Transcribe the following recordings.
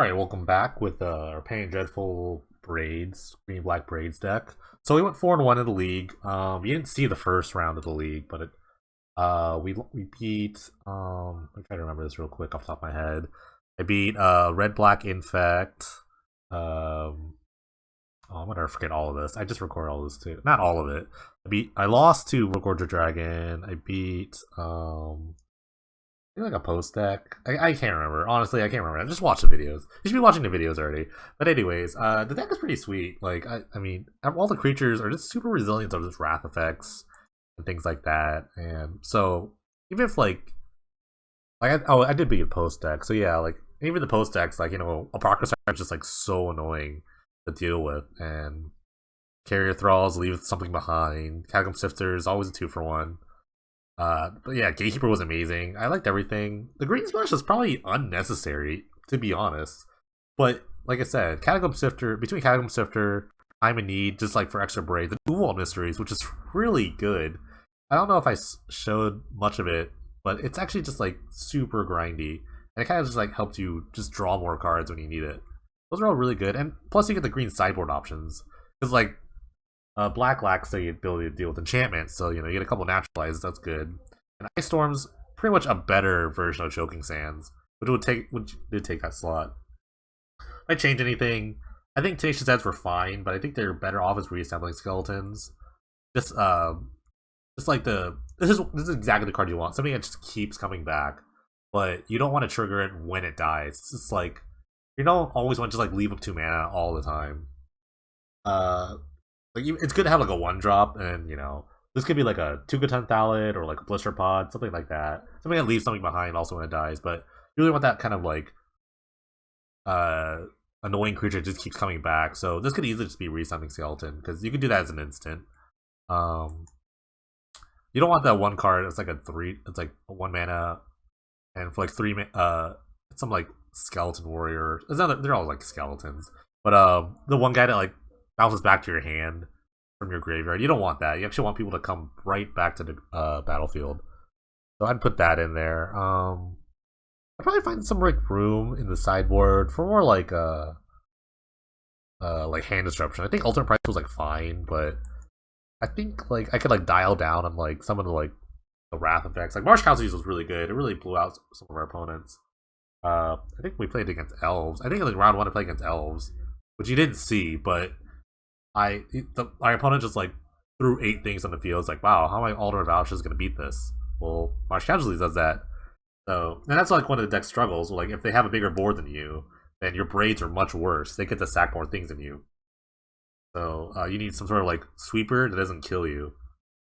Alright, welcome back with our Pain Dreadful Braids, Green Black Braids deck. So we went 4-1 in the league. You didn't see the first round of the league, but we beat I'm trying to remember this real quick off the top of my head. I beat Red Black Infect. Oh, I'm gonna forget all of this. I just record all this too. Not all of it. I lost to Recorder Dragon. I beat like a post deck. I can't remember. Honestly, I can't remember. I just watched the videos. You should be watching the videos already. But anyways, the deck is pretty sweet. Like I mean, all the creatures are just super resilient to just wrath effects and things like that. And so even if I did beat a post deck. So yeah, like even the post decks, like Apocrypha is just like so annoying to deal with, and Carrier Thralls leave something behind. Catacomb Sifter is always a 2-for-1. But yeah, Gatekeeper was amazing. I liked everything. The Green Splash is probably unnecessary, to be honest. But like I said, between Catacomb Sifter, Time and Need, just like for extra Braid, the Dual Mysteries, which is really good. I don't know if I showed much of it, but it's actually just like super grindy, and it kind of just like helps you just draw more cards when you need it. Those are all really good, and plus you get the green sideboard options, because like Black lacks the ability to deal with enchantments, so you get a couple naturalizes. That's good. And Ice Storm's pretty much a better version of Choking Sands, which did take that slot. Might change anything. I think Tenacious Heads were fine, but I think they're better off as reassembling skeletons. Just like this is exactly the card you want. Something that just keeps coming back, but you don't want to trigger it when it dies. It's just like you don't always want to just like leave up 2 mana all the time. Like it's good to have like a 1-drop, and this could be like a Tugaton Thallid or like a Blister Pod, something like that. Something that leaves something behind also when it dies, but you really want that kind of like annoying creature that just keeps coming back. So this could easily just be reassembling Skeleton, because you can do that as an instant. You don't want that one card. It's like it's like a 1 mana, and for like 3 it's some like Skeleton Warrior. They're all like skeletons, but the one guy that like bounces back to your hand from your graveyard. You don't want that. You actually want people to come right back to the battlefield. So I'd put that in there. I'd probably find some like room in the sideboard for more like hand disruption. I think Ultimate Price was like fine, but I think like I could like dial down on like some of the wrath effects. Like Marsh Council was really good. It really blew out some of our opponents. I think we played against Elves. I think in like round 1 I played against Elves, which you didn't see, but our opponent just like threw 8 things on the field. It's like, wow, how am I Alder of Valsh's gonna beat this? Well, Marsh Casualties does that. So, and that's like one of the deck struggles. Like, if they have a bigger board than you, then your Braids are much worse. They get to sack more things than you. So, you need some sort of like sweeper that doesn't kill you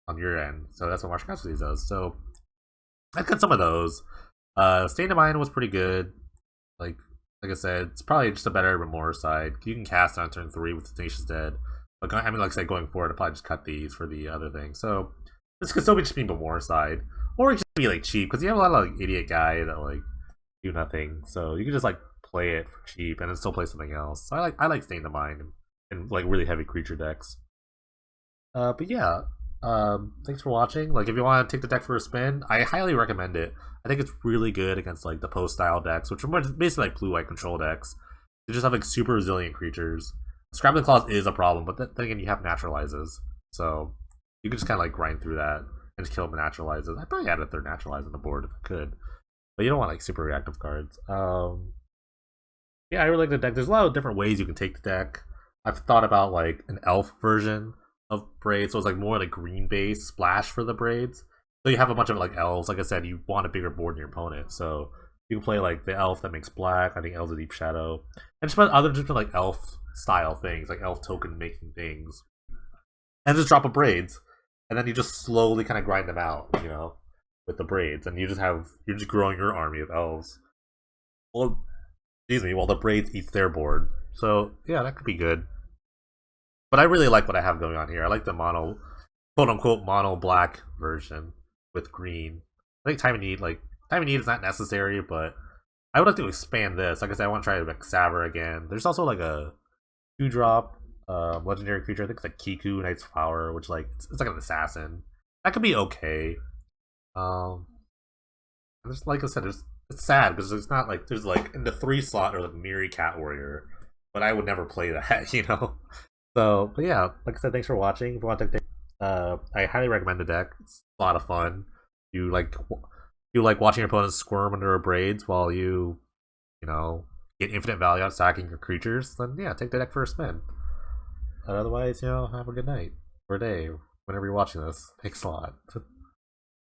on your end. So that's what Marsh Casualties does. So, I got some of those. Stain of Mind was pretty good. Like I said, it's probably just a better Remorse side. You can cast on turn 3 with Tenacious Dead. But I mean, like I said, going forward, I'll probably just cut these for the other thing. So this could still be just be Remorse side, or it could just be like cheap, because you have a lot of like idiot guys that like do nothing. So you can just like play it for cheap and then still play something else. So I like Stain of Mind and like really heavy creature decks. But yeah, thanks for watching. Like, if you want to take the deck for a spin, I highly recommend it. I think it's really good against like the post style decks, which are basically like blue-white control decks. They just have like super resilient creatures. Scrabbling Claws is a problem, but then again, you have naturalizes, so you can just kind of like grind through that and just kill them with naturalizes. I'd probably add a 3rd naturalize on the board if I could, but you don't want like super reactive cards. Yeah, I really like the deck. There's a lot of different ways you can take the deck. I've thought about like an elf version of Braids, so it's like more like green base splash for the Braids. So you have a bunch of like elves. Like I said, you want a bigger board than your opponent, so you can play like the elf that makes black. I think Elves of Deep Shadow, and just other different like elf style things, like elf token making things, and just drop a Braids, and then you just slowly kind of grind them out, with the Braids, and you're just growing your army of elves. Well, excuse me, while the Braids eats their board. So yeah, that could be good. But I really like what I have going on here. I like the mono, quote unquote, mono black version with green. I think Time of Need is not necessary, but I would like to expand this. Like I said, I want to try like Saver again. There's also like a 2-drop legendary creature. I think it's like Kiku, Knight's Flower, which like it's like an assassin. That could be okay. Just like I said, it's it's sad because it's not like there's like in the 3 slot or the Miri Cat Warrior, but I would never play that, you know. So, but yeah, like I said, thanks for watching. If you want to, I highly recommend the deck. It's a lot of fun. You like watching your opponents squirm under a braids while you know, get infinite value out stacking your creatures. Then yeah, take the deck for a spin. But otherwise, you know, have a good night or day whenever you're watching this. Thanks a lot.